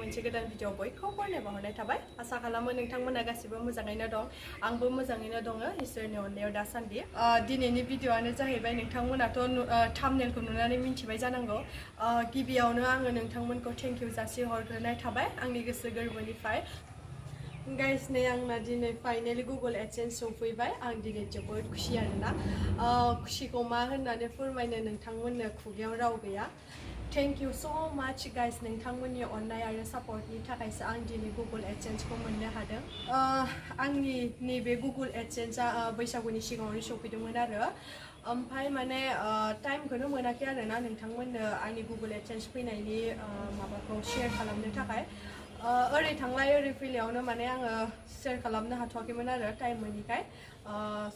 मोनसे गोदान भिडिअ बयखौबो बरायना हरनाय थाबाय आसा खालामो नोंथांमोना गासिबो मोजाङैनो दं आंबो मोजाङैनो दङ इसोरनि अननायाव दासान्दि दिनैनि भिडिअआनो जाहैबाय नोंथांमोनाथ' थाम्बनेलखौ नुनानै मिन्थिबाय जानांगौ गिबियावनो आङो नोंथांमोनखौ थेंक इउ जासि हरग्रोनाय थाबाय आंनि गोसो गोरबोनिफ्राय गाइस नै आंना दिनै फाइनाली गुगल एडसेन्स सफैबाय आं दिनै जोबोद खुसि आरोना खुसिखौ मा होननानै फोरमायनो नोंथांमोननो खुगायाव राव गैया थैंक यू सो माच गाइस नोंथांमोननि अननाय आरो सापर्टनि थाखायसो आं दिनै गुगल एडसेन्सखौ मोननो हादों आंनि नैबे गुगल एडसेन्सआ बैसागुनि सिगाङावनो सफैदोंमोन आरो ओमफ्राय माने टाइमखौनो मोनाखै आरोना नोंथांमोननो आंनि गुगल एडसेन्स फैनायनि माबाखौ शेयार खालामनो थाखाय ओरै थांलाय ओरै फैलायावनो माने आङो शेयार खालामनो हाथ'वाखैमोन आरो टाइम मोनिखाय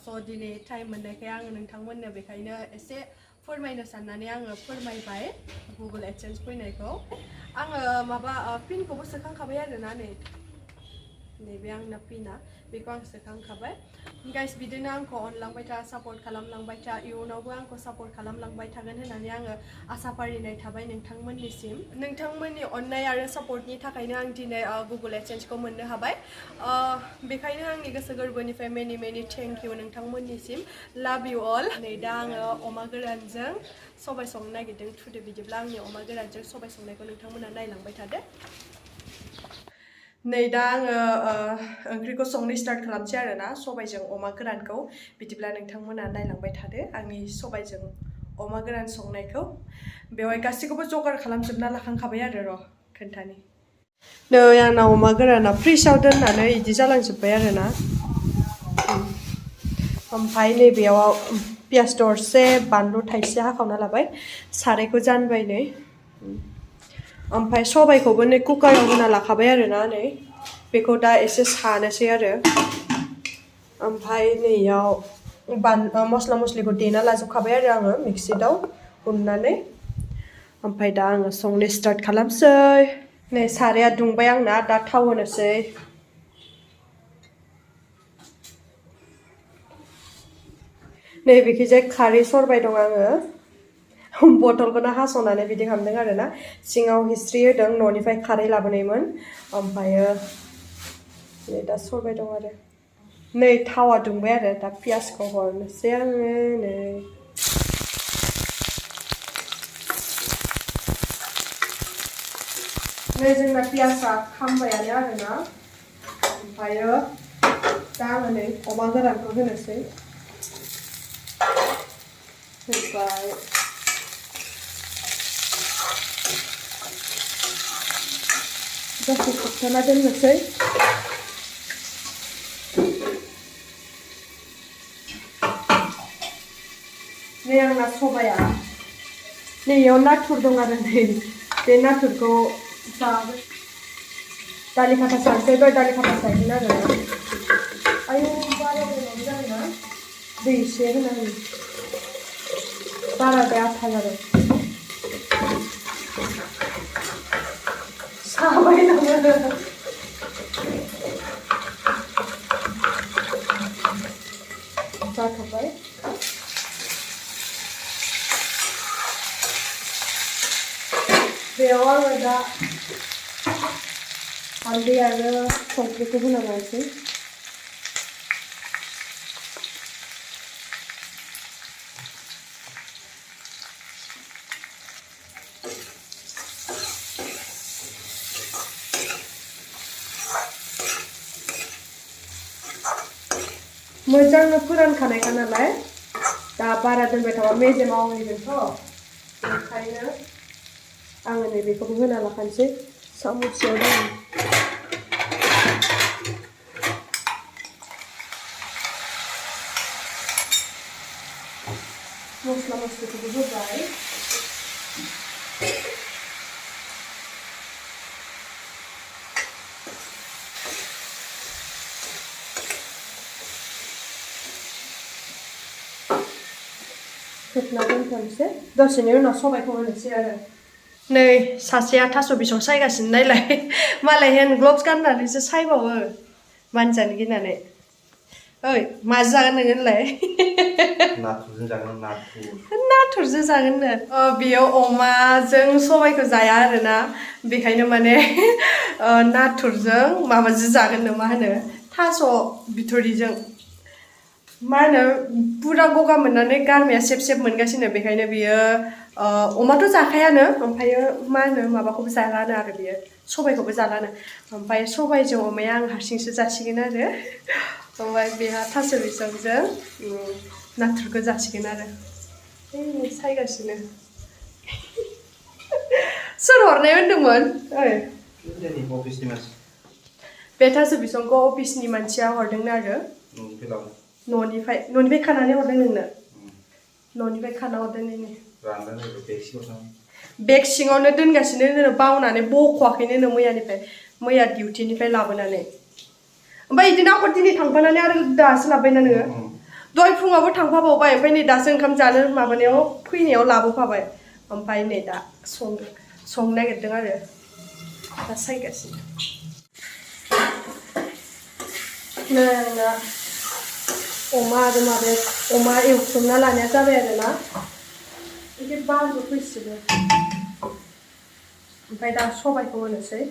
स' दिनै टाइम मोननायखाय आङो नोंथांमोननो बेखायनो एसे फोरमायनो साननानै आङो फोरमायबाय गुगल एडसेन्स फैनायखौ आङो माबा पिनखौबो सोखांखाबाय आरोना नैबे आंना पिना बेखौ आं सोखांखाबाय गाइस बिदिनो आंखौ अनलांबाय था सापर्ट खालामलांबाय था इयुनावबो आंखौ सापर्ट खालामलांबाय थागोन होननानै आङो आसा फारिनाय थाबाय नोंथांमोननिसिम नोंथांमोननि अननाय आरो सापर्टनि थाखायनो आं दिनै गुगल एडसेन्सखौ मोननो हाबाय बेखायनो आंनि गोसो गोरबोनिफ्राय मेनि मेनि थेंक इउ नोंथांमोननिसिम लाभ इउ अल नै दा आङो अमा गोरानजों सबाय संनो नागिरदों थुदो बिदिब्ला आंनि अमा गोरानजों सबाय संनायखौ नोंथांमोना नायलांबाय थादो नै दा आङो ओंख्रिखौ संनो स्टार्ट खालामसै आरोना सबायजों अमा गोरानखौ बिदिब्ला नोंथांमोना नायलांबाय थादो आंनि सबायजों अमा गोरान संनायखौ बेवहाय गासैखौबो जगार खालामजोबना लाखांखाबाय आरो र' खोन्थानि नै आंना अमा गोराना फ्रिजआव दोननानै इदि जालांजोब्बाय आरोना ओमफ्राय नैबेयाव पियास दरसे बानलु थाइसे हाखावना लाबाय सारायखौ जानबाय नै ओमफ्राय सबायखौबो नै कुकाराव होना लाखाबाय आरोना नै बेखौ दा एसे सानोसै आरो ओमफ्राय नैयाव मस्ला मस्लिखौ देना लाजोबखाबाय आरो आङो मिक्सिआव उननानै ओमफ्राय दा आङो संनो स्टार्ट खालामसै नै साराया दुंबाय आंना दा थाव होनोसै नै बेखिजाय खारै सरबाय दं आङो बथलखौनो हास'नानै बिदि खालामदों आरोना सिङाव हिस्ट्रि होदों न'निफ्राय खारै लाबोनायमोन ओमफ्रायो नै दा सरबाय दं आरो नै थावा दुंबाय आरो दा पियासखौ हरनोसै आङो नै जोंना पियासा खामबायानो आरोना ओमफ्रायो दा आङो नै अमा गोरानखौ होनोसै होबाय दसे खोबथाना दोननोसै नै आंना सबाया नैयाव नाथुर दं आरो नै बे नाथुरखौ जाबाय दालि खाथा सानसै दालि खाथा सायगोन आरो आयौ बारा गोबाव जायोना दै एसे होना होयो बाराद्राय आथा जादों साबाय नामा जाथ'बाय बेयाव आङो दा हालदै आरो संख्रिखौ होना लानोसै मोजांनो फोरानखानायखा नालाय दा बारा दोनबाय थाबा मेजेम आवलिगोनथ' बेखायनो आङो नै बेखौबो होना लाखानोसै साम'सेयाव दङ मस्ला मस्लिखौबो होबाय खोबना दोनथ'नोसै दसेनि उनाव सबायखौ होनोसै आरो नै सासेया थास' बिसं सायगासिनो नायलाय मालाय हेन्ड ग्लभ्स गाननानैसो सायबावो मानजानो गिनानै ओइ माजों जागोन नोङोलाय नाथुरजों जागोन नाथुरजों जागोन नो बेयो अमाजों सबाइखौ जाया आरोना बेखायनो माने नाथुरजों माबाजों जागोन नो मा होनो थास' बिथ'रिजों मा होनो पुरा गगा मोननानै गारमाया सेब सेब मोनगासिनो बेखायनो बियो अमाथ' जाखायानो ओमफ्रायो मा होनो माबाखौबो जालानो आरो बियो सबाइखौबो जालानो ओमफ्राय सबाइजों अमाया आं हारसिंसो जासिगोन आरो ओमफ्राय बेहा थास' बिसंजों नाथुरखौ जासिगोन आरो सायगासिनो सोर हरनाय होनदोंमोन ओइ अफिसनि मानसि बे थास' बिसंखौ अफिसनि मानसिया हरदोंनो आरो न'निफ्राय खानानै हरदों नोंनो न'निफ्राय खाना हरदों नोंनो बेग सिङावनो दोनगासिनो बावनानै बख'वाखैनो मैया डिउटिनिफ्राय लाबोनानै ओमफ्राय बिदिनो आंखौ दिनै थांफानानै आरो दासो लाबोबायना नोङो दहाय फुङावबो थांफाबावबाय ओमफ्राय नै दासो ओंखाम जानो माबानायाव फैनायाव लाबोफाबाय ओमफ्राय नै दा संनो नागिरदों आरो दा सायगासिनो नै आंना अमा आरो माबा अमा एवथ्रमना लानाया जाबाय आरोना एसे बारबो फैसिगोन ओमफ्राय दा सबाइखौ होनोसै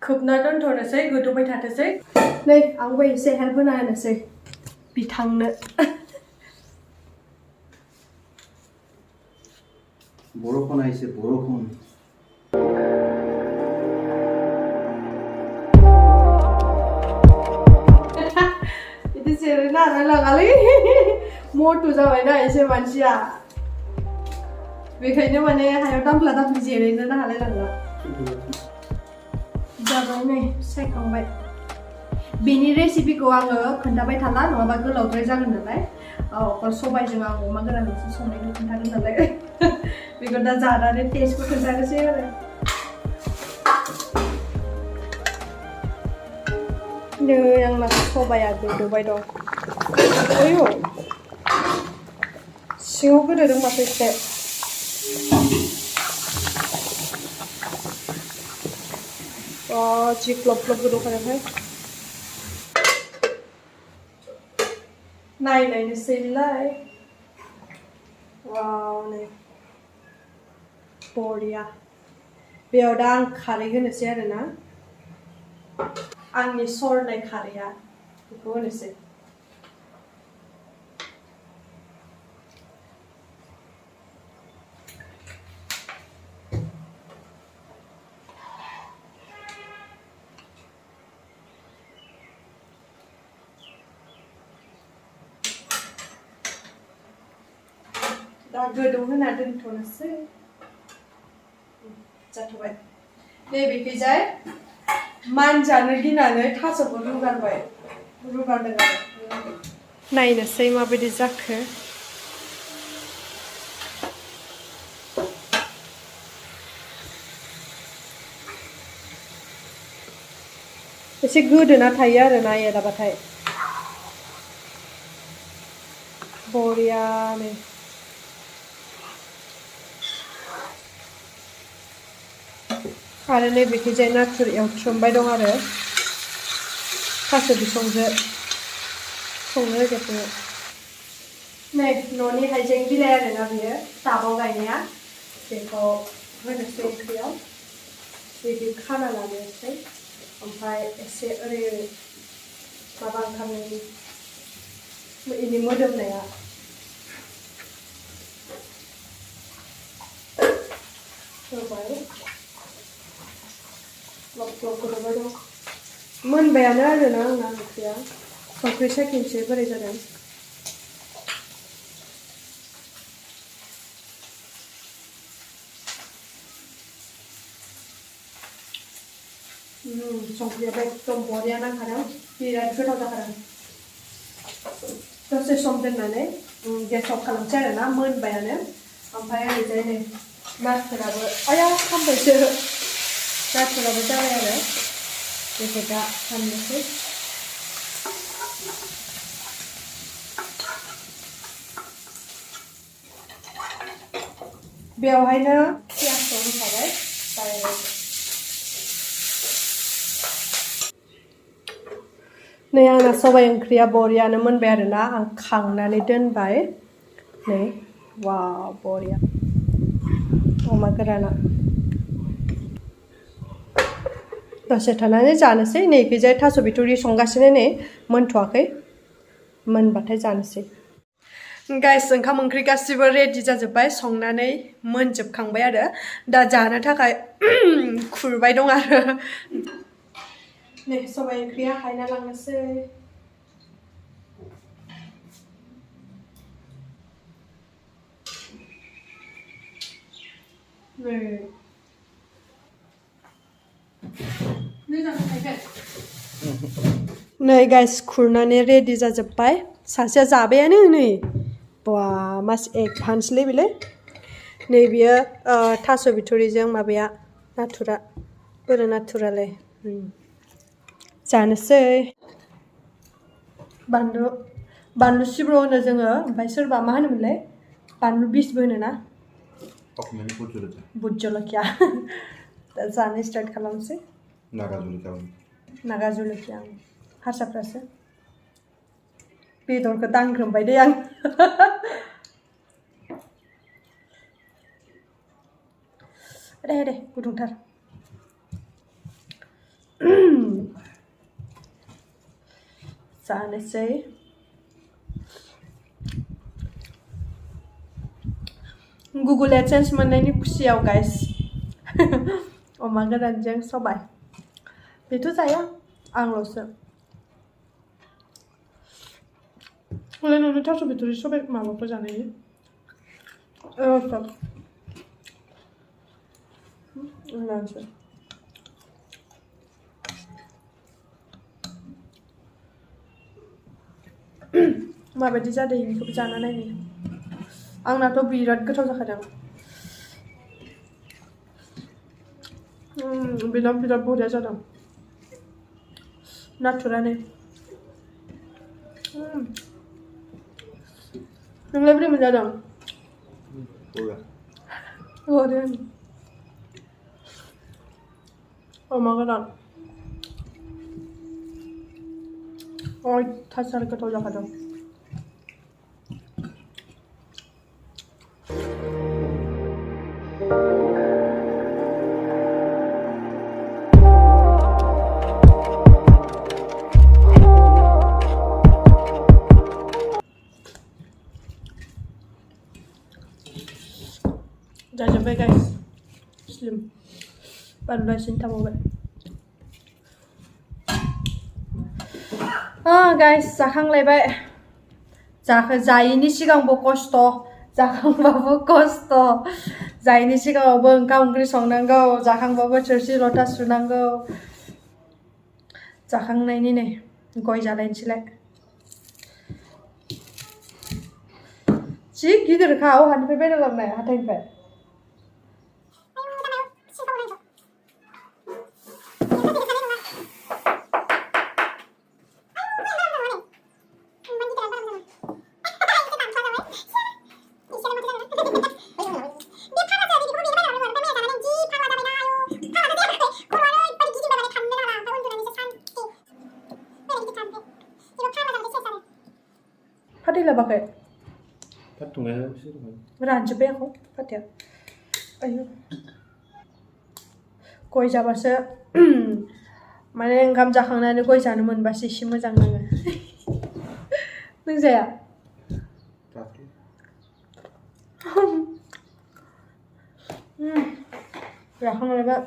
खोबना दोनथ'नोसै गोदौबाय थाथोंसै नै आंबो एसे हेल्प होना होनोसै बिथांनो बर'खन आइसे बर'खन बिदि जिरायनो हालाय लाङालै मटु जाबायना एसे मानसिया बेखायनो माने हायाव दांफ्ला दांफ्लि जिरायनोनो हालाय लांला जाबाय नै सायखांबाय बेनि रेसिपिखौ आङो खोन्थाबाय थाला नङाबा गोलावद्राय जागोन नालाय सबाइजों आं अमा गोरानजोंसो संनायखौ खोन्थागोन नालाय बेखौ दा जानानै टेस्टखौ खोन्थानोसै आरो नै आंना सबाइया गोदौबाय दं आयौ सिङाव गोदोदों माथो एसे जि ग्लब ग्लब गोदौखानायखाय नायनायनोसैलाय वाव नै बरिया बेयाव दा आं खारै होनोसै आरोना आंनि सरनाय खारैया बेखौ होनोसै दा गोदौ होना दोनथ'नोसै जाथ'बाय नैबेखैजाय मानजानो गिनानै थास'खौ रुगारदों आरो नायनोसै माबायदि जाखो एसे गोदोना थायो आरोना एराबाथाय बरियानो आरो नैबेखैजाय नाथुर एवथ्रमबाय दं आरो थास' बिसंजों संनो नागिरदों नै न'नि हाइजें बिलाइ आरोना बेयो टाबाव गायनाया बेखौ होनोसै ओंख्रियाव बिदि खाना लानोसै ओमफ्राय एसे ओरै माबा ओंखारनायनि बेनि मोदोमनाया होबाय ग्लब ग्लब गोदौबाय दं मोनबायानो आरोना आंना ओंख्रिया संख्रि साखिनोसै बोरै जादों संख्रियाबो एकदम बरिया नांखादों बिराद गोथाव जाखादों दसे सम दोननानै गेस अफ खालामसै आरोना मोनबायानो ओमफ्राय ओरैजाय नै नाथुराबो आया खामबायसो नाथुराबो जाबाय आरो बेखौ दा साननोसै बेवहायनो पियासखौ होखाबाय डाइरेक्ट नै आंना सबाइ ओंख्रिया बरियानो मोनबाय आरोना आं खांनानै दोनबाय नै वाव बरिया अमा गोराना दसे थानानै जानोसै नै गैजाय थास' बिथुरि संगासिनो नै मोनथ'वाखै मोनबाथाय जानोसै गाइस ओंखाम ओंख्रि गासिबो रेडि जाजोब्बाय संनानै मोनजोबखांबाय आरो दा जानो थाखाय खुरबाय दं आरो नै सबाइ ओंख्रिया हायना लांनोसै नै गाइस खुरनानै रेडि जाजोब्बाय सासेया जाबायानो नै बा मास एडभान्सलै बेलाय नै बियो थास' बिथुरिजों माबाया नाथुरा बोरो नाथुरालाय जानोसै बानलु सिब्र' होनो जोङो ओमफ्राय सोरबा मा होनोमोनलाय बानलु बिसबो होनो ना बुट जलकिया दा जानो स्टार्ट खालामसै नागा जलकिया हारसाफ्रासो बेदरखौ दांग्रोमबाय दे आं दे गुदुंथार जानोसै Google Adsense मोननायनि खुसियाव गाइस अमा गोरानजों सबाय बेथ' जाया आंल'सो हले नोंनो थास' बिथुरि सबाय माबाखौ जानायनि माबायदि जादों बेखौबो जाना नायनि आंनाथ' बिराद गोथाव जाखादों बिराद बरिया जादों नाथुरानो नोंलाय बोरै मोनजादों बरिया अमा गोरान अयथासार गोथाव जाखादों जाजोब्बाय गाइस स्लिम बानलुआ एसे थाबावबाय गाइस जाखांलायबाय जायैनि सिगांबो खस्थ जाखांबाबो खस्थ जायैनि सिगाङावबो ओंखाम ओंख्रि संनांगौ जाखांबाबो थोरसि लथा सुनांगौ जाखांनायनि नै गय जालायनोसैलाय जि गिदिरखा अहानिफ्राय बायना लाबोनाय हाथायनिफ्राय फाथै लाबाखै रानजोब्बाय आंखौ फाथैया आयु गय जाबासो माने ओंखाम जाखांनानै गय जानो मोनबासो एसे मोजां नाङो नों जाया जाखांलायबाय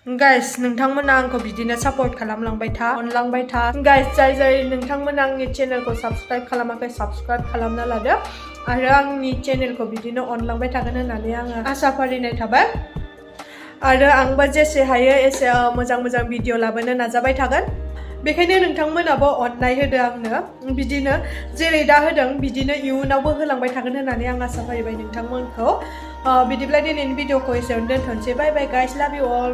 गाइस नोंथांमोना आंखौ बिदिनो सापर्ट खालामलांबाय था अनलांबाय था गाइस जाय नोंथांमोना आंनि चेनेलखौ साबस्क्राइब खालामाखै साबस्क्राइब खालामना लादो आरो आंनि चेनेलखौ बिदिनो अनलांबाय थागोन होननानै आङो आसा फारिनाय थाबाय आरो आंबो जेसे हायो एसे मोजां भिडिअ लाबोनो नाजाबाय थागोन बेखायनो नोंथांमोनाबो अननाय होदो आंनो बिदिनो जेरै दा होदों बिदिनो इयुनावबो होलांबाय थागोन होननानै आं आसा फारिबाय नोंथांमोनखौ बिदिब्ला दिनैनि भिडिअखौ एसेयावनो दोनथ'नोसै बाय बाय गाइस लाभ इउ अल